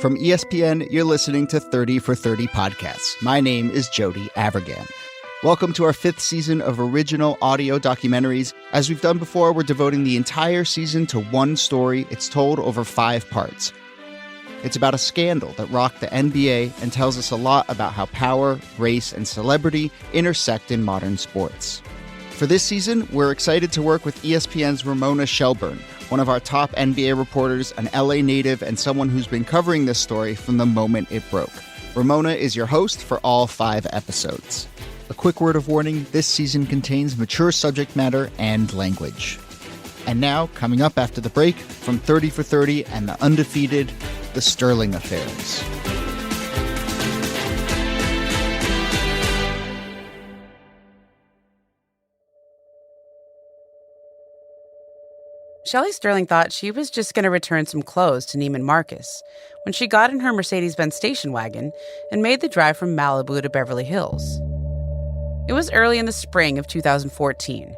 From ESPN, you're listening to 30 for 30 Podcasts. My name is Jody Avirgan. Welcome to our 5th season of original audio documentaries. As we've done before, we're devoting the entire season to one story. It's told over 5 parts. It's about a scandal that rocked the NBA and tells us a lot about how power, race, and celebrity intersect in modern sports. For this season, we're excited to work with ESPN's Ramona Shelburne, one of our top NBA reporters, an LA native, and someone who's been covering this story from the moment it broke. Ramona is your host for all 5 episodes. A quick word of warning, this season contains mature subject matter and language. And now, coming up after the break, from 30 for 30 and The Undefeated, the Sterling Affairs. Shelly Sterling thought she was just going to return some clothes to Neiman Marcus when she got in her Mercedes-Benz station wagon and made the drive from Malibu to Beverly Hills. It was early in the spring of 2014,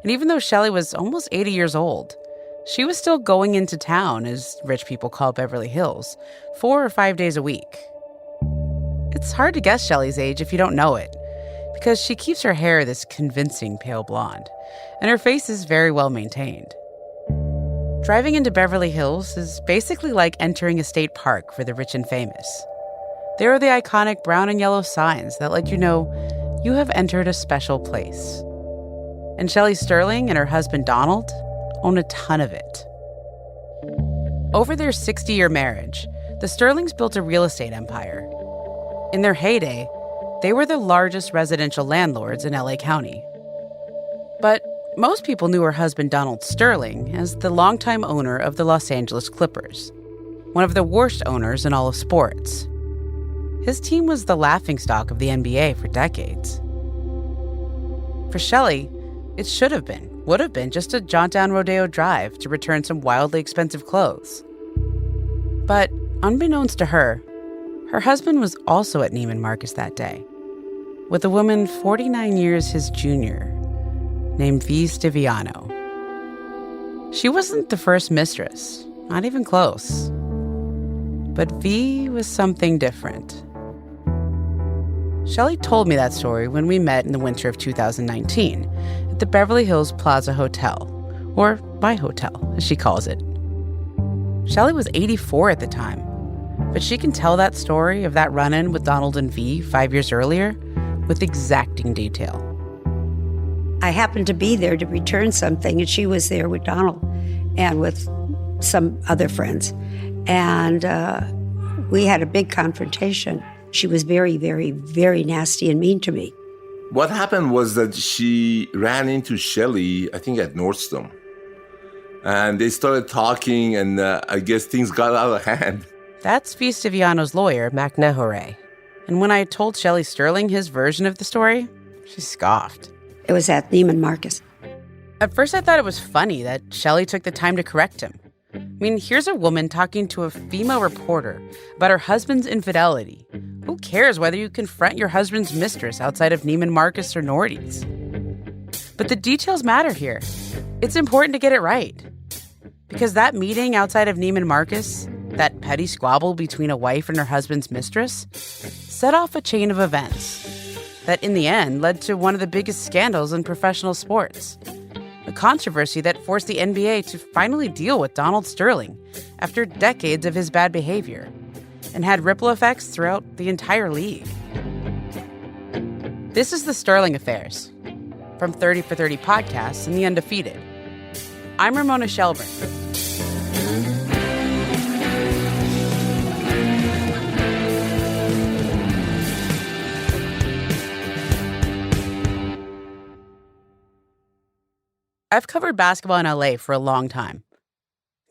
and even though Shelly was almost 80 years old, she was still going into town, as rich people call Beverly Hills, 4 or 5 days a week. It's hard to guess Shelly's age if you don't know it, because she keeps her hair this convincing pale blonde, and her face is very well maintained. Driving into Beverly Hills is basically like entering a state park for the rich and famous. There are the iconic brown and yellow signs that let you know you have entered a special place. And Shelly Sterling and her husband Donald own a ton of it. Over their 60-year marriage, the Sterlings built a real estate empire. In their heyday, they were the largest residential landlords in LA County. But most people knew her husband Donald Sterling as the longtime owner of the Los Angeles Clippers, one of the worst owners in all of sports. His team was the laughingstock of the NBA for decades. For Shelly, it would have been just a jaunt down Rodeo Drive to return some wildly expensive clothes. But unbeknownst to her, her husband was also at Neiman Marcus that day, with a woman 49 years his junior, named V. Stiviano. She wasn't the first mistress, not even close. But V was something different. Shelly told me that story when we met in the winter of 2019 at the Beverly Hills Plaza Hotel, or my hotel, as she calls it. Shelly was 84 at the time, but she can tell that story of that run-in with Donald and V 5 years earlier with exacting detail. I happened to be there to return something, and she was there with Donald and with some other friends. And we had a big confrontation. She was very, very, very nasty and mean to me. What happened was that she ran into Shelly, I think at Nordstrom. And they started talking, and I guess things got out of hand. That's V. Stiviano's lawyer, Mac Nehore. And when I told Shelly Sterling his version of the story, she scoffed. It was at Neiman Marcus. At first, I thought it was funny that Shelly took the time to correct him. I mean, here's a woman talking to a female reporter about her husband's infidelity. Who cares whether you confront your husband's mistress outside of Neiman Marcus or Nordy's? But the details matter here. It's important to get it right. Because that meeting outside of Neiman Marcus, that petty squabble between a wife and her husband's mistress, set off a chain of events that in the end led to one of the biggest scandals in professional sports. A controversy that forced the NBA to finally deal with Donald Sterling after decades of his bad behavior, and had ripple effects throughout the entire league. This is The Sterling Affairs, from 30 for 30 Podcasts and The Undefeated. I'm Ramona Shelburne. I've covered basketball in LA for a long time.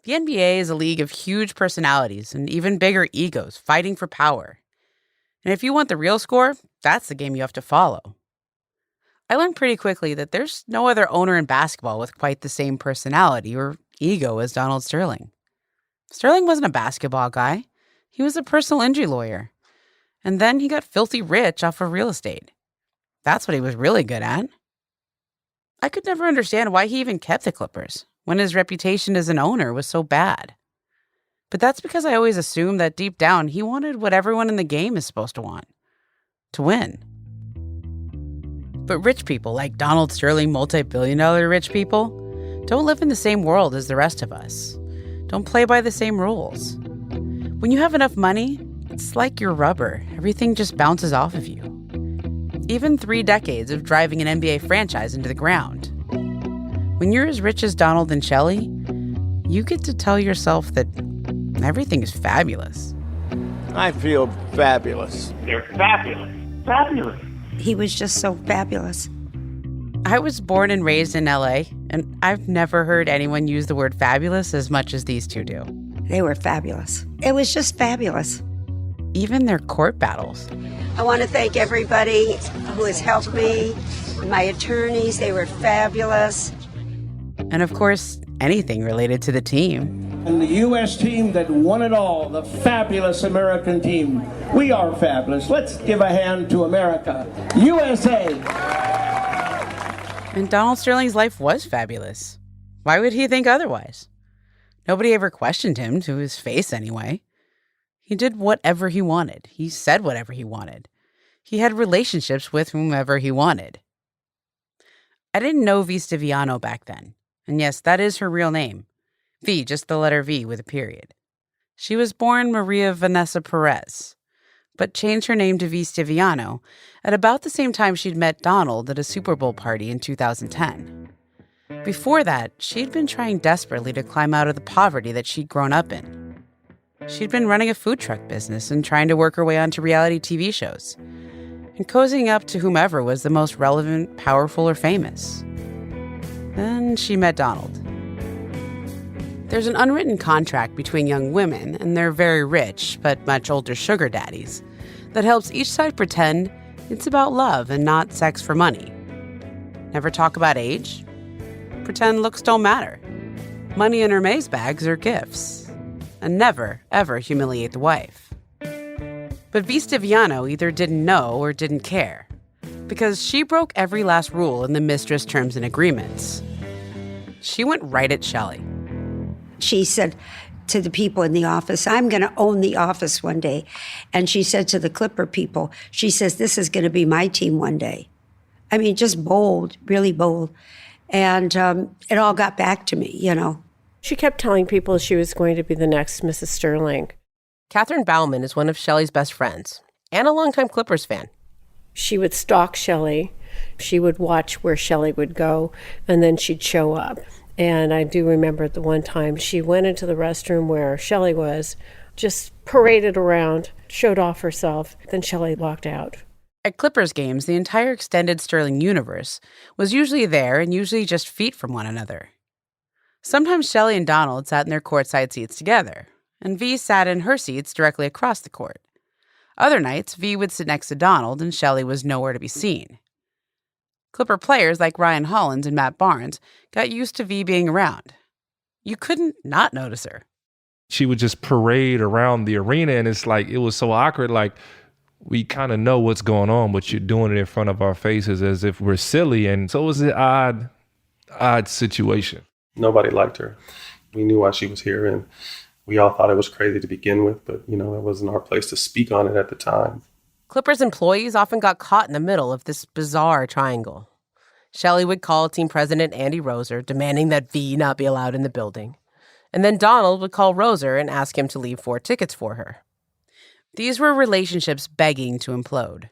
The NBA is a league of huge personalities and even bigger egos fighting for power. And if you want the real score, that's the game you have to follow. I learned pretty quickly that there's no other owner in basketball with quite the same personality or ego as Donald Sterling. Sterling wasn't a basketball guy. He was a personal injury lawyer. And then he got filthy rich off of real estate. That's what he was really good at. I could never understand why he even kept the Clippers when his reputation as an owner was so bad. But that's because I always assumed that deep down he wanted what everyone in the game is supposed to want. To win. But rich people like Donald Sterling, multi-billion-dollar rich people, don't live in the same world as the rest of us. Don't play by the same rules. When you have enough money, it's like you're rubber. Everything just bounces off of you. Even 3 decades of driving an NBA franchise into the ground. When you're as rich as Donald and Shelley, you get to tell yourself that everything is fabulous. I feel fabulous. They're fabulous. Fabulous. He was just so fabulous. I was born and raised in LA, and I've never heard anyone use the word fabulous as much as these two do. They were fabulous. It was just fabulous. Even their court battles. I want to thank everybody who has helped me, my attorneys. They were fabulous. And of course, anything related to the team. And the U.S. team that won it all, the fabulous American team. We are fabulous. Let's give a hand to America. USA! And Donald Sterling's life was fabulous. Why would he think otherwise? Nobody ever questioned him, to his face anyway. He did whatever he wanted. He said whatever he wanted. He had relationships with whomever he wanted. I didn't know V. Stiviano back then. And yes, that is her real name. V, just the letter V with a period. She was born Maria Vanessa Perez, but changed her name to V. Stiviano at about the same time she'd met Donald at a Super Bowl party in 2010. Before that, she'd been trying desperately to climb out of the poverty that she'd grown up in. She'd been running a food truck business and trying to work her way onto reality TV shows, and cozying up to whomever was the most relevant, powerful, or famous. Then she met Donald. There's an unwritten contract between young women and their very rich, but much older sugar daddies that helps each side pretend it's about love and not sex for money. Never talk about age. Pretend looks don't matter. Money in her maze bags are gifts. And never, ever humiliate the wife. But V. Stiviano either didn't know or didn't care, because she broke every last rule in the mistress terms and agreements. She went right at Shelley. She said to the people in the office, I'm going to own the office one day. And she said to the Clipper people, she says, this is going to be my team one day. I mean, just bold, really bold. And it all got back to me, you know. She kept telling people she was going to be the next Mrs. Sterling. Catherine Bauman is one of Shelley's best friends and a longtime Clippers fan. She would stalk Shelley. She would watch where Shelley would go, and then she'd show up. And I do remember the one time she went into the restroom where Shelley was, just paraded around, showed off herself, then Shelley walked out. At Clippers games, the entire extended Sterling universe was usually there and usually just feet from one another. Sometimes Shelley and Donald sat in their courtside seats together, and V sat in her seats directly across the court. Other nights, V would sit next to Donald and Shelley was nowhere to be seen. Clipper players like Ryan Hollins and Matt Barnes got used to V being around. You couldn't not notice her. She would just parade around the arena, and it's like, it was so awkward. Like, we kind of know what's going on, but you're doing it in front of our faces as if we're silly. And so it was an odd situation. Nobody liked her. We knew why she was here, and we all thought it was crazy to begin with, but, it wasn't our place to speak on it at the time. Clippers employees often got caught in the middle of this bizarre triangle. Shelley would call team president Andy Roser, demanding that V not be allowed in the building. And then Donald would call Roser and ask him to leave 4 tickets for her. These were relationships begging to implode.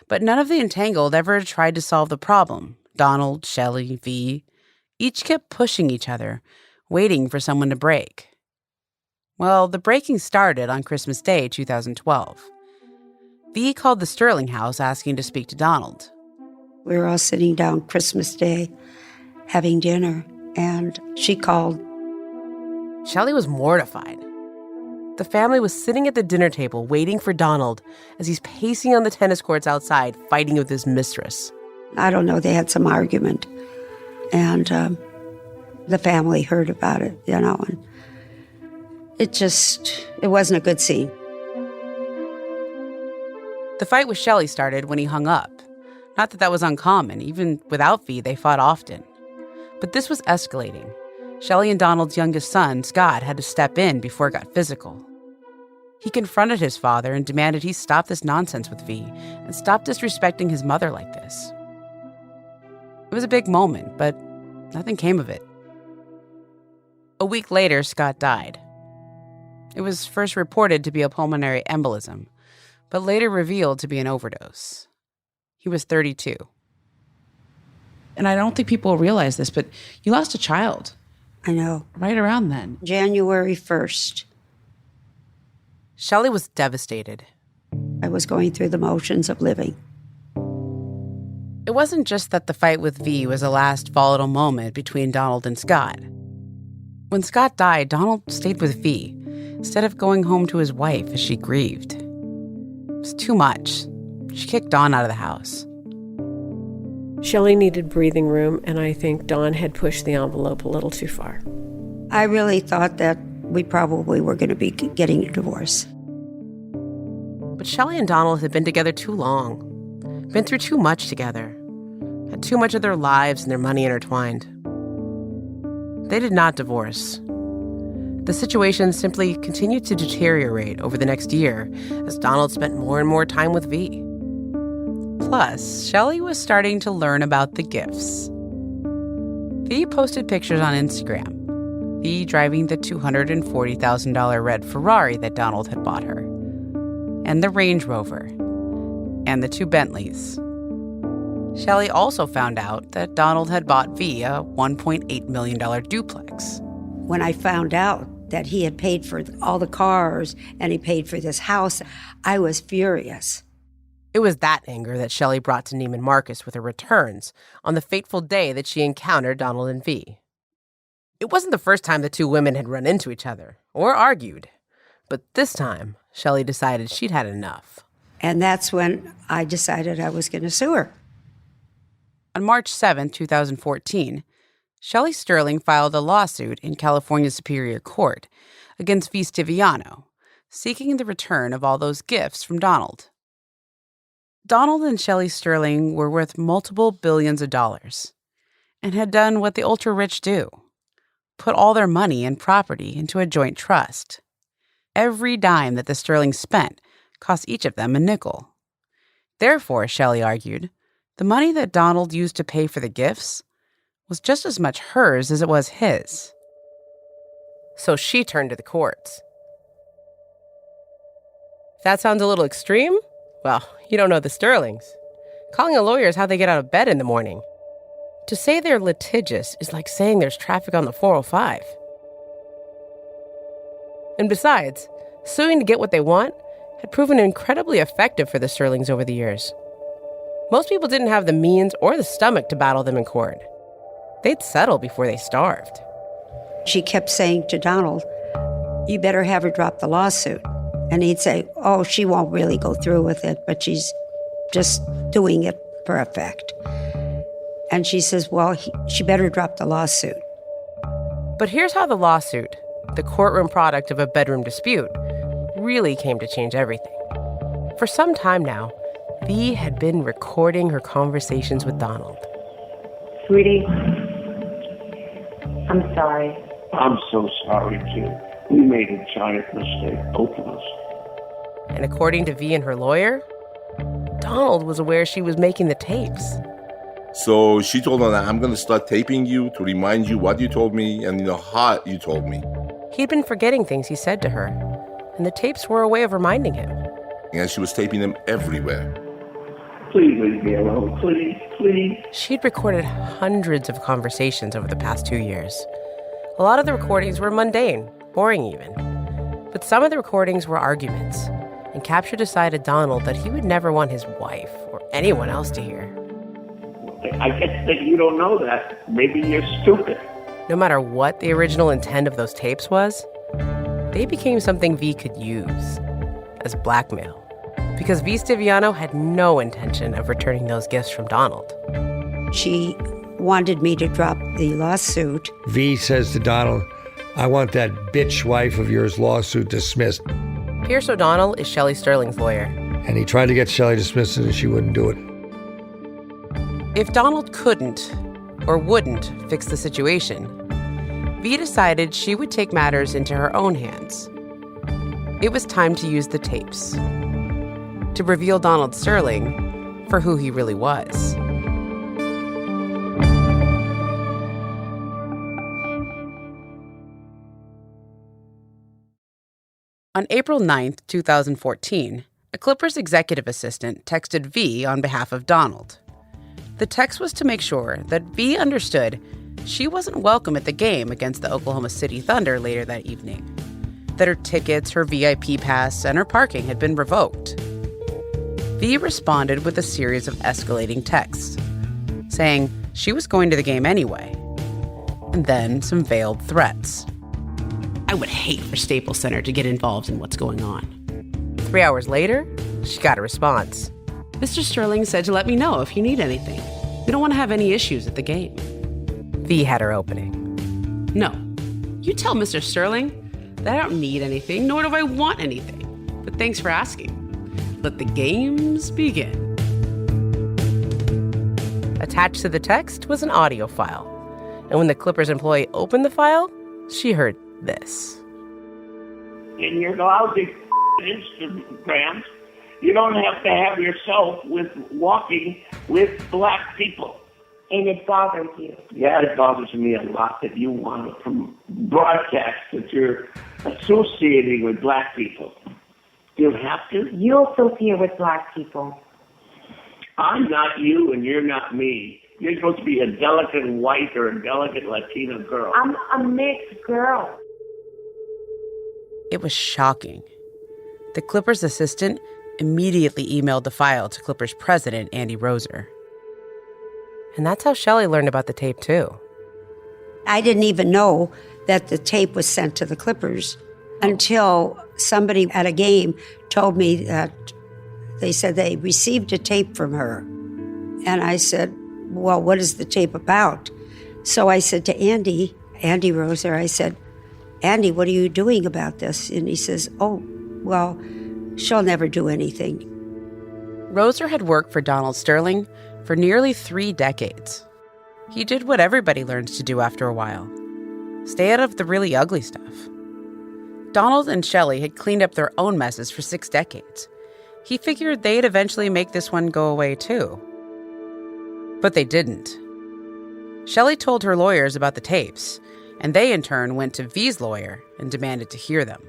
But none of the entangled ever tried to solve the problem. Donald, Shelley, V, each kept pushing each other, waiting for someone to break. Well, the breaking started on Christmas Day, 2012. V called the Sterling house asking to speak to Donald. We were all sitting down Christmas Day having dinner, and she called. Shelley was mortified. The family was sitting at the dinner table waiting for Donald as he's pacing on the tennis courts outside, fighting with his mistress. I don't know, they had some argument, and the family heard about it, and it wasn't a good scene. The fight with Shelley started when he hung up. Not that that was uncommon. Even without V, they fought often. But this was escalating. Shelley and Donald's youngest son, Scott, had to step in before it got physical. He confronted his father and demanded he stop this nonsense with V and stop disrespecting his mother like this. It was a big moment, but nothing came of it. A week later, Scott died. It was first reported to be a pulmonary embolism, but later revealed to be an overdose. He was 32. And I don't think people realize this, but you lost a child. I know. Right around then. January 1st. Shelley was devastated. I was going through the motions of living. It wasn't just that the fight with V was a last volatile moment between Donald and Scott. When Scott died, Donald stayed with V instead of going home to his wife as she grieved. It was too much. She kicked Don out of the house. Shelley needed breathing room, and I think Don had pushed the envelope a little too far. I really thought that we probably were going to be getting a divorce. But Shelley and Donald had been together too long, been through too much together, had too much of their lives and their money intertwined. They did not divorce. The situation simply continued to deteriorate over the next year as Donald spent more and more time with V. Plus, Shelley was starting to learn about the gifts. V posted pictures on Instagram. V driving the $240,000 red Ferrari that Donald had bought her, and the Range Rover, and the 2 Bentleys. Shelley also found out that Donald had bought V a $1.8 million duplex. When I found out that he had paid for all the cars and he paid for this house, I was furious. It was that anger that Shelley brought to Neiman Marcus with her returns on the fateful day that she encountered Donald and V. It wasn't the first time the two women had run into each other or argued, but this time Shelley decided she'd had enough. And that's when I decided I was going to sue her. On March 7, 2014, Shelley Sterling filed a lawsuit in California Superior Court against V. Stiviano, seeking the return of all those gifts from Donald. Donald and Shelley Sterling were worth multiple billions of dollars and had done what the ultra-rich do, put all their money and property into a joint trust. Every dime that the Sterlings spent cost each of them a nickel. Therefore, Shelley argued, the money that Donald used to pay for the gifts was just as much hers as it was his. So she turned to the courts. If that sounds a little extreme, well, you don't know the Sterlings. Calling a lawyer is how they get out of bed in the morning. To say they're litigious is like saying there's traffic on the 405. And besides, suing to get what they want had proven incredibly effective for the Sterlings over the years. Most people didn't have the means or the stomach to battle them in court. They'd settle before they starved. She kept saying to Donald, you better have her drop the lawsuit. And he'd say, oh, she won't really go through with it, but she's just doing it for effect. And she says, well, she better drop the lawsuit. But here's how the lawsuit, the courtroom product of a bedroom dispute, really came to change everything. For some time now, V had been recording her conversations with Donald. Sweetie, I'm sorry. I'm so sorry, too. We made a giant mistake, both of us. And according to V and her lawyer, Donald was aware she was making the tapes. So she told him that I'm going to start taping you to remind you what you told me and how you told me. He'd been forgetting things he said to her, and the tapes were a way of reminding him. And she was taping them everywhere. Please leave me alone, please, please. She'd recorded hundreds of conversations over the past 2 years. A lot of the recordings were mundane, boring even. But some of the recordings were arguments, and captured a side of Donald that he would never want his wife or anyone else to hear. I guess that you don't know that. Maybe you're stupid. No matter what the original intent of those tapes was, they became something V could use as blackmail. Because V. Stiviano had no intention of returning those gifts from Donald. She wanted me to drop the lawsuit. V says to Donald, I want that bitch wife of yours lawsuit dismissed. Pierce O'Donnell is Shelley Sterling's lawyer. And he tried to get Shelley dismissed and she wouldn't do it. If Donald couldn't or wouldn't fix the situation, V decided she would take matters into her own hands. It was time to use the tapes to reveal Donald Sterling for who he really was. On April 9th, 2014, a Clippers executive assistant texted V on behalf of Donald. The text was to make sure that V understood she wasn't welcome at the game against the Oklahoma City Thunder later that evening, that her tickets, her VIP pass, and her parking had been revoked. V responded with a series of escalating texts, saying she was going to the game anyway, and then some veiled threats. I would hate for Staples Center to get involved in what's going on. 3 hours later, she got a response. Mr. Sterling said to let me know if you need anything. We don't want to have any issues at the game. V had her opening. No. You tell Mr. Sterling that I don't need anything, nor do I want anything. But thanks for asking. Let the games begin. Attached to the text was an audio file. And when the Clippers employee opened the file, she heard this. In your lousy Instagrams, you don't have to have yourself with walking with black people. And it bothers you. Yeah, it bothers me a lot that you want to broadcast that you're associating with black people. You don't have to. You associate with black people. I'm not you and you're not me. You're supposed to be a delicate white or a delicate Latina girl. I'm a mixed girl. It was shocking. The Clippers assistant immediately emailed the file to Clippers president Andy Roser. And that's how Shelley learned about the tape, too. I didn't even know that the tape was sent to the Clippers until somebody at a game told me that they said they received a tape from her. And I said, well, what is the tape about? So I said to Andy Roser, I said, Andy, what are you doing about this? And he says, oh, well, she'll never do anything. Roser had worked for Donald Sterling for nearly 3 decades. He did what everybody learns to do after a while. Stay out of the really ugly stuff. Donald and Shelley had cleaned up their own messes for 6 decades. He figured they'd eventually make this one go away too. But they didn't. Shelley told her lawyers about the tapes, and they in turn went to V's lawyer and demanded to hear them.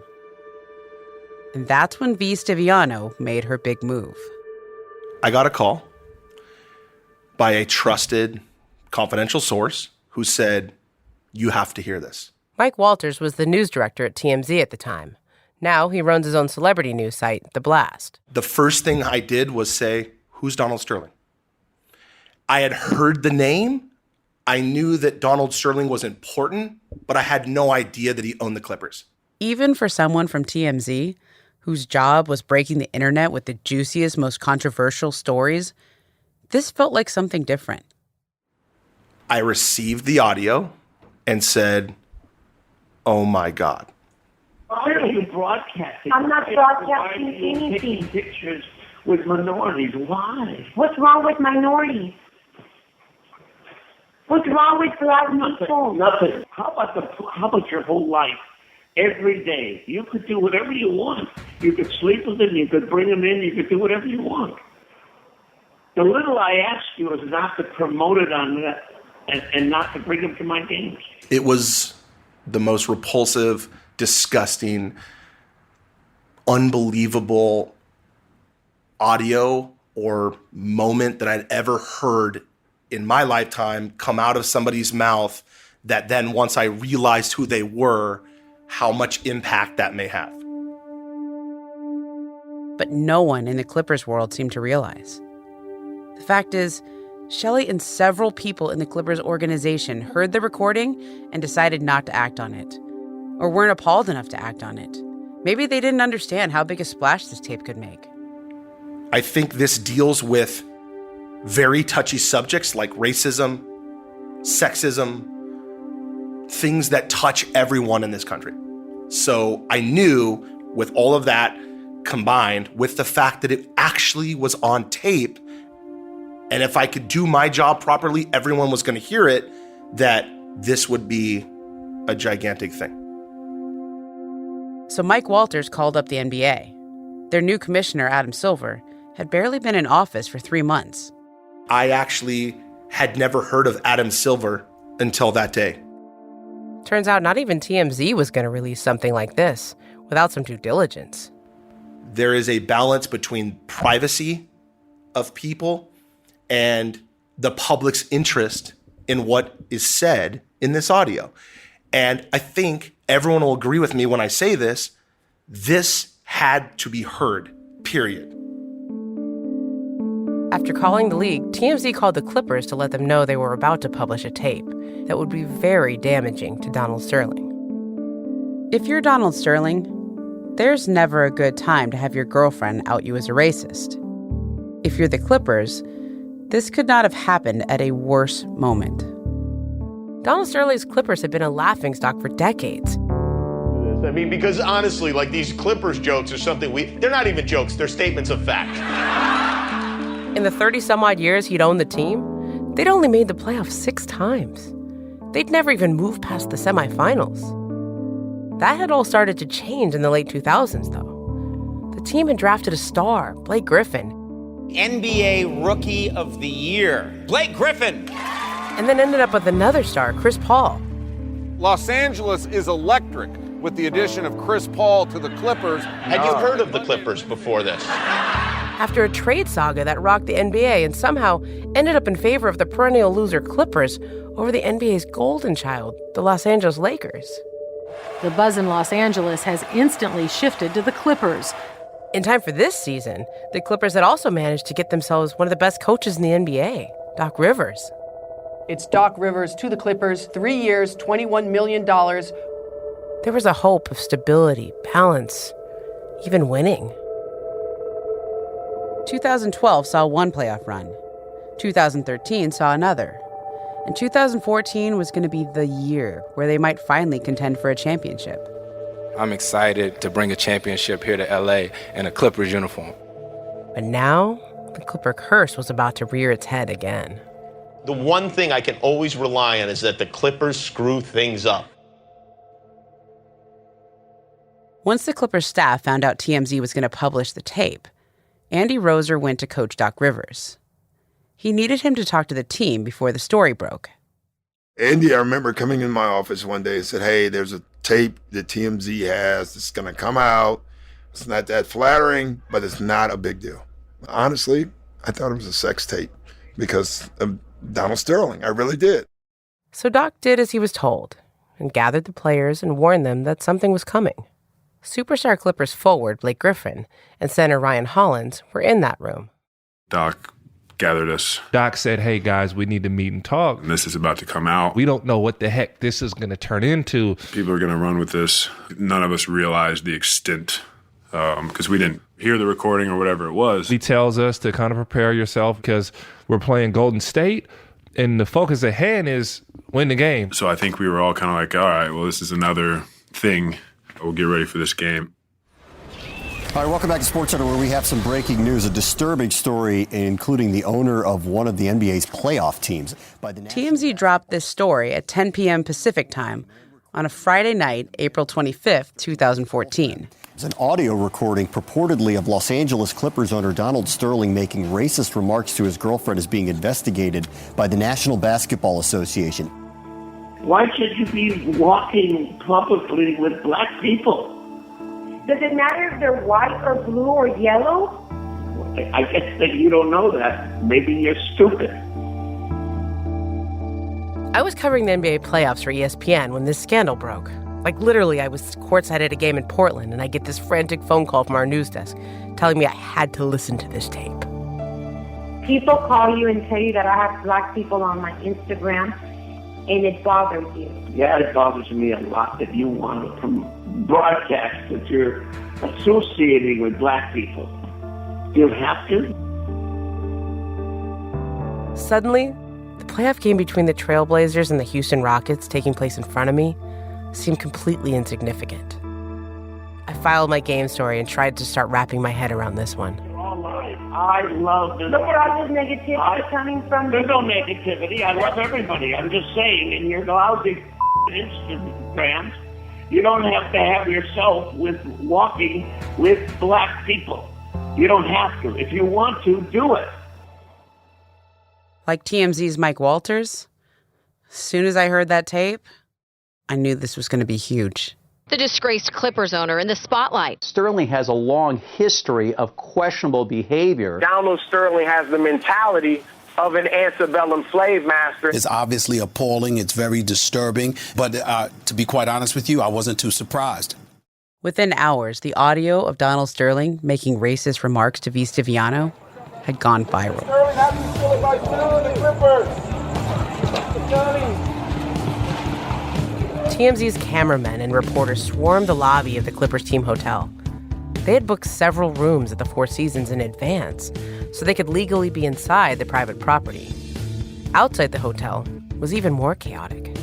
And that's when V. Stiviano made her big move. I got a call by a trusted, confidential source who said, you have to hear this. Mike Walters was the news director at TMZ at the time. Now he runs his own celebrity news site, The Blast. The first thing I did was say, who's Donald Sterling? I had heard the name. I knew that Donald Sterling was important, but I had no idea that he owned the Clippers. Even for someone from TMZ, whose job was breaking the internet with the juiciest, most controversial stories, this felt like something different. I received the audio and said, oh my God. Why are you broadcasting? I'm not broadcasting Why are you anything. taking pictures with minorities? Why? What's wrong with minorities? What's wrong with black people? Nothing. How about your whole life? Every day. You could do whatever you want. You could sleep with them, you could bring them in, you could do whatever you want. The little I ask you is not to promote it on that and not to bring them to my games. It was the most repulsive, disgusting, unbelievable audio or moment that I'd ever heard in my lifetime come out of somebody's mouth that then once I realized who they were, how much impact that may have. But no one in the Clippers world seemed to realize. The fact is, Shelley and several people in the Clippers organization heard the recording and decided not to act on it, or weren't appalled enough to act on it. Maybe they didn't understand how big a splash this tape could make. I think this deals with very touchy subjects like racism, sexism, things that touch everyone in this country. So I knew with all of that combined with the fact that it actually was on tape, and if I could do my job properly, everyone was going to hear it, that this would be a gigantic thing. So Mike Walters called up the NBA. Their new commissioner, Adam Silver, had barely been in office for 3 months. I actually had never heard of Adam Silver until that day. Turns out not even TMZ was going to release something like this without some due diligence. There is a balance between privacy of people and the public's interest in what is said in this audio. And I think everyone will agree with me when I say this. This had to be heard, period. After calling the league, TMZ called the Clippers to let them know they were about to publish a tape that would be very damaging to Donald Sterling. If you're Donald Sterling, there's never a good time to have your girlfriend out you as a racist. If you're the Clippers, this could not have happened at a worse moment. Donald Sterling's Clippers had been a laughingstock for decades. I mean, because honestly, like these Clippers jokes are something they're not even jokes, they're statements of fact. In the 30-some-odd years he'd owned the team, they'd only made the playoffs 6 times. They'd never even moved past the semifinals. That had all started to change in the late 2000s, though. The team had drafted a star, Blake Griffin. NBA Rookie of the Year, Blake Griffin. And then ended up with another star, Chris Paul. Los Angeles is electric with the addition of Chris Paul to the Clippers. Had you heard of the Clippers before this? After a trade saga that rocked the NBA and somehow ended up in favor of the perennial loser Clippers over the NBA's golden child, the Los Angeles Lakers. The buzz in Los Angeles has instantly shifted to the Clippers. In time for this season, the Clippers had also managed to get themselves one of the best coaches in the NBA, Doc Rivers. It's Doc Rivers to the Clippers, 3 years, $21 million. There was a hope of stability, balance, even winning. 2012 saw one playoff run. 2013 saw another. And 2014 was going to be the year where they might finally contend for a championship. I'm excited to bring a championship here to LA in a Clippers uniform. But now, the Clipper curse was about to rear its head again. The one thing I can always rely on is that the Clippers screw things up. Once the Clippers staff found out TMZ was going to publish the tape, Andy Roser went to coach Doc Rivers. He needed him to talk to the team before the story broke. Andy, I remember coming in my office one day and said, hey, there's a tape that TMZ has. It's going to come out. It's not that flattering, but it's not a big deal. Honestly, I thought it was a sex tape because of Donald Sterling. I really did. So Doc did as he was told and gathered the players and warned them that something was coming. Superstar Clippers forward Blake Griffin and center Ryan Hollins were in that room. Doc gathered us. Doc said, hey, guys, we need to meet and talk. And this is about to come out. We don't know what the heck this is going to turn into. People are going to run with this. None of us realized the extent because we didn't hear the recording or whatever it was. He tells us to kind of prepare yourself because we're playing Golden State and the focus at hand is win the game. So I think we were all kind of like, all right, well, this is another thing. We'll get ready for this game. All right, welcome back to SportsCenter, where we have some breaking news, a disturbing story, including the owner of one of the NBA's playoff teams. TMZ dropped this story at 10 p.m. Pacific time on a Friday night, April 25th, 2014. It's an audio recording purportedly of Los Angeles Clippers owner Donald Sterling making racist remarks to his girlfriend is being investigated by the National Basketball Association. Why should you be walking publicly with black people? Does it matter if they're white or blue or yellow? I guess that you don't know that. Maybe you're stupid. I was covering the NBA playoffs for ESPN when this scandal broke. Like, literally, I was courtside at a game in Portland, and I get this frantic phone call from our news desk telling me I had to listen to this tape. People call you and tell you that I have black people on my Instagram, and it bothers you. Yeah, it bothers me a lot that you want to broadcast that you're associating with black people. You have to. Suddenly, the playoff game between the Trailblazers and the Houston Rockets taking place in front of me seemed completely insignificant. I filed my game story and tried to start wrapping my head around this one. I love this. Look at all this negativity coming from... There's no negativity. I love everybody. I'm just saying, and you're lousy Instagrams. You don't have to have yourself walking with black people. You don't have to. If you want to, do it. Like TMZ's Mike Walters, as soon as I heard that tape, I knew this was going to be huge. The disgraced Clippers owner in the spotlight. Sterling has a long history of questionable behavior. Donald Sterling has the mentality of an antebellum slave master. It's obviously appalling. It's very disturbing. But to be quite honest with you, I wasn't too surprised. Within hours, the audio of Donald Sterling making racist remarks to V. Stiviano had gone viral. Sterling, how do you feel about suing the Clippers? Sterling. TMZ's cameramen and reporters swarmed the lobby of the Clippers team hotel. They had booked several rooms at the Four Seasons in advance so they could legally be inside the private property. Outside the hotel was even more chaotic.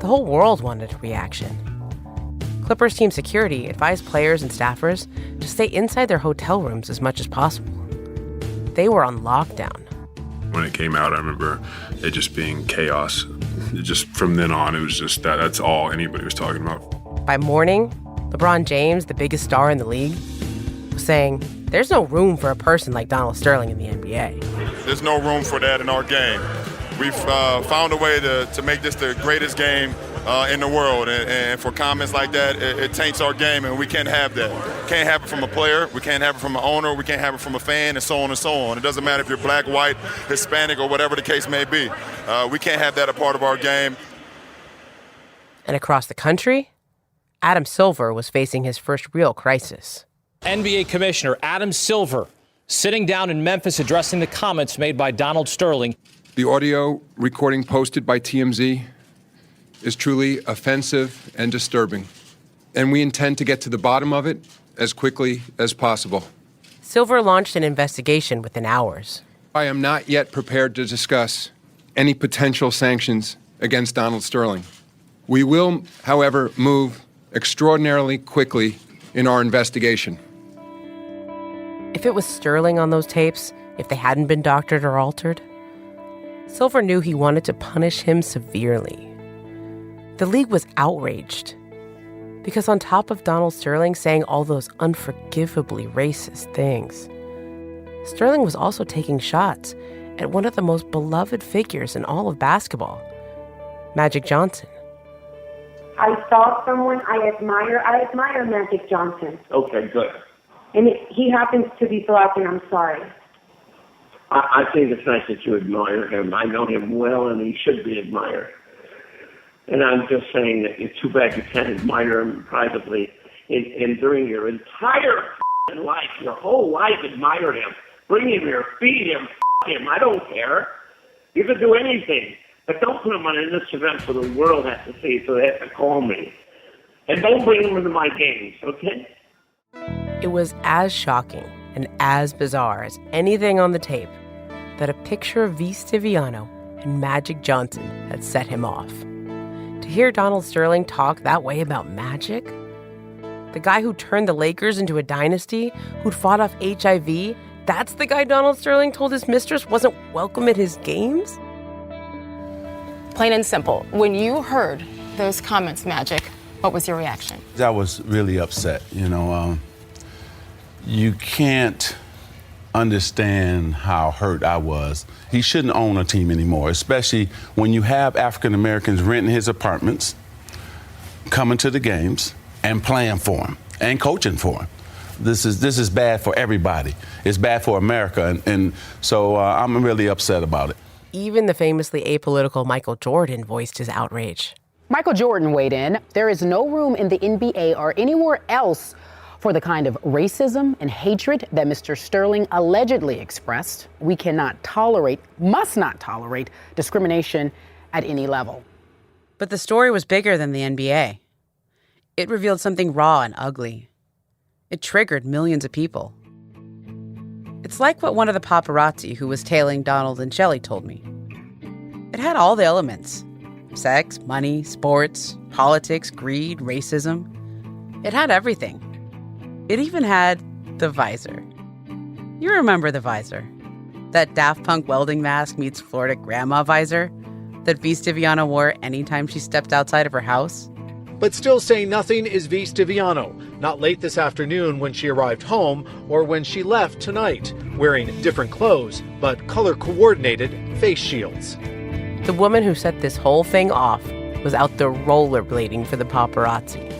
The whole world wanted a reaction. Clippers team security advised players and staffers to stay inside their hotel rooms as much as possible. They were on lockdown. When it came out, I remember it just being chaos. Just from then on, it was just that's all anybody was talking about. By morning, LeBron James, the biggest star in the league, was saying, there's no room for a person like Donald Sterling in the NBA. There's no room for that in our game. We've found a way to make this the greatest game in the world. And for comments like that, it taints our game, and we can't have that. Can't have it from a player. We can't have it from an owner. We can't have it from a fan, and so on and so on. It doesn't matter if you're black, white, Hispanic, or whatever the case may be. We can't have that a part of our game. And across the country, Adam Silver was facing his first real crisis. NBA Commissioner Adam Silver sitting down in Memphis addressing the comments made by Donald Sterling. The audio recording posted by TMZ is truly offensive and disturbing, and we intend to get to the bottom of it as quickly as possible. Silver launched an investigation within hours. I am not yet prepared to discuss any potential sanctions against Donald Sterling. We will, however, move extraordinarily quickly in our investigation. If it was Sterling on those tapes, if they hadn't been doctored or altered, Silver knew he wanted to punish him severely. The league was outraged because on top of Donald Sterling saying all those unforgivably racist things, Sterling was also taking shots at one of the most beloved figures in all of basketball, Magic Johnson. I saw someone I admire Magic Johnson. Okay, good. And he happens to be black, and I'm sorry. I think it's nice that you admire him. I know him well, and he should be admired. And I'm just saying that it's too bad you can't admire him privately and during your entire life, your whole life, admire him. Bring him here, feed him, him. I don't care. You can do anything. But don't put him on an Instagram so the world has to see, so they have to call me. And don't bring him into my games, okay? It was as shocking and as bizarre as anything on the tape that a picture of V. Stiviano and Magic Johnson had set him off. To hear Donald Sterling talk that way about Magic, the guy who turned the Lakers into a dynasty, who'd fought off HIV, that's the guy Donald Sterling told his mistress wasn't welcome at his games? Plain and simple. When you heard those comments, Magic, what was your reaction? I was really upset. You can't understand how hurt I was. He shouldn't own a team anymore, especially when you have African Americans renting his apartments, coming to the games, and playing for him, and coaching for him. This is bad for everybody. It's bad for America, and so I'm really upset about it. Even the famously apolitical Michael Jordan voiced his outrage. Michael Jordan weighed in. There is no room in the NBA or anywhere else for the kind of racism and hatred that Mr. Sterling allegedly expressed. We must not tolerate discrimination at any level. But the story was bigger than the NBA. It revealed something raw and ugly. It triggered millions of people. It's like what one of the paparazzi who was tailing Donald and Shelley told me. It had all the elements: sex, money, sports, politics, greed, racism. It had everything. It even had the visor. You remember the visor. That Daft Punk welding mask meets Florida grandma visor. that V. Stiviano wore anytime she stepped outside of her house? But still saying nothing is V. Stiviano, not late this afternoon when she arrived home or when she left tonight, wearing different clothes but color-coordinated face shields. The woman who set this whole thing off was out there rollerblading for the paparazzi.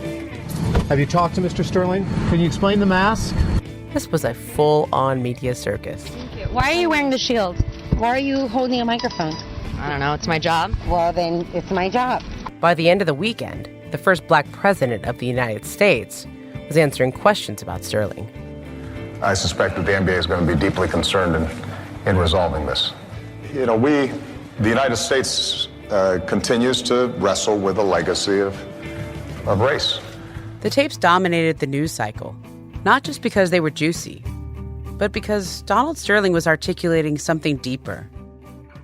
Have you talked to Mr. Sterling? Can you explain the mask? This was a full-on media circus. Why are you wearing the shield? Why are you holding a microphone? I don't know. It's my job. Well, then it's my job. By the end of the weekend, the first black president of the United States was answering questions about Sterling. I suspect that the NBA is going to be deeply concerned in resolving this. You know, the United States continues to wrestle with a legacy of race. The tapes dominated the news cycle, not just because they were juicy, but because Donald Sterling was articulating something deeper,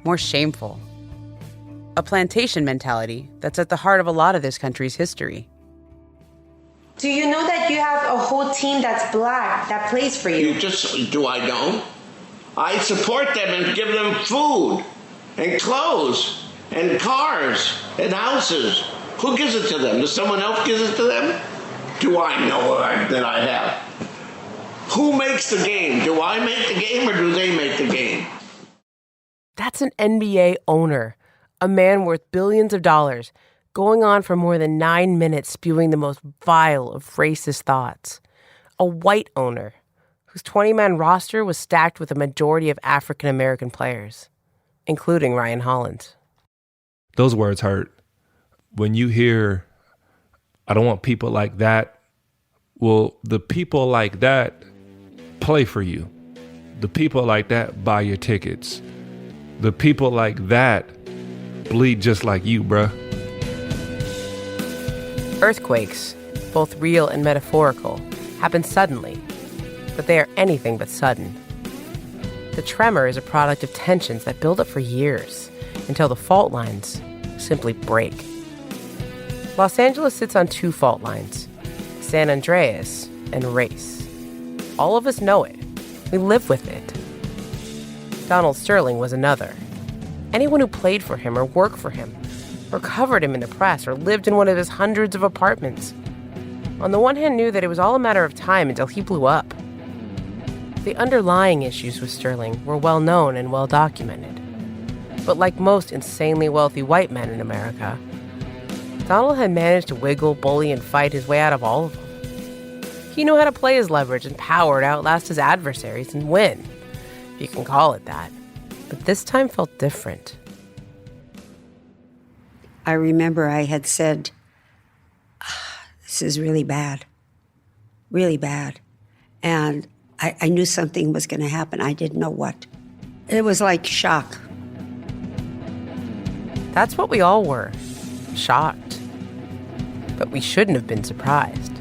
more shameful. A plantation mentality that's at the heart of a lot of this country's history. Do you know that you have a whole team that's black that plays for you? Do I know? I support them and give them food and clothes and cars and houses. Who gives it to them? Does someone else give it to them? Do I know that I have? Who makes the game? Do I make the game or do they make the game? That's an NBA owner, a man worth billions of dollars, going on for more than 9 minutes spewing the most vile of racist thoughts. A white owner whose 20-man roster was stacked with a majority of African-American players, including Ryan Hollins. Those words hurt. When you hear, I don't want people like that, well, the people like that play for you. The people like that buy your tickets. The people like that bleed just like you, bruh. Earthquakes, both real and metaphorical, happen suddenly, but they are anything but sudden. The tremor is a product of tensions that build up for years until the fault lines simply break. Los Angeles sits on 2 fault lines, San Andreas and race. All of us know it. We live with it. Donald Sterling was another. Anyone who played for him or worked for him or covered him in the press or lived in one of his hundreds of apartments, on the one hand knew that it was all a matter of time until he blew up. The underlying issues with Sterling were well known and well documented. But like most insanely wealthy white men in America, Donald had managed to wiggle, bully, and fight his way out of all of them. He knew how to play his leverage and power to outlast his adversaries and win, if you can call it that. But this time felt different. I remember I had said, this is really bad, really bad. And I knew something was going to happen. I didn't know what. It was like shock. That's what we all were, shocked. But we shouldn't have been surprised.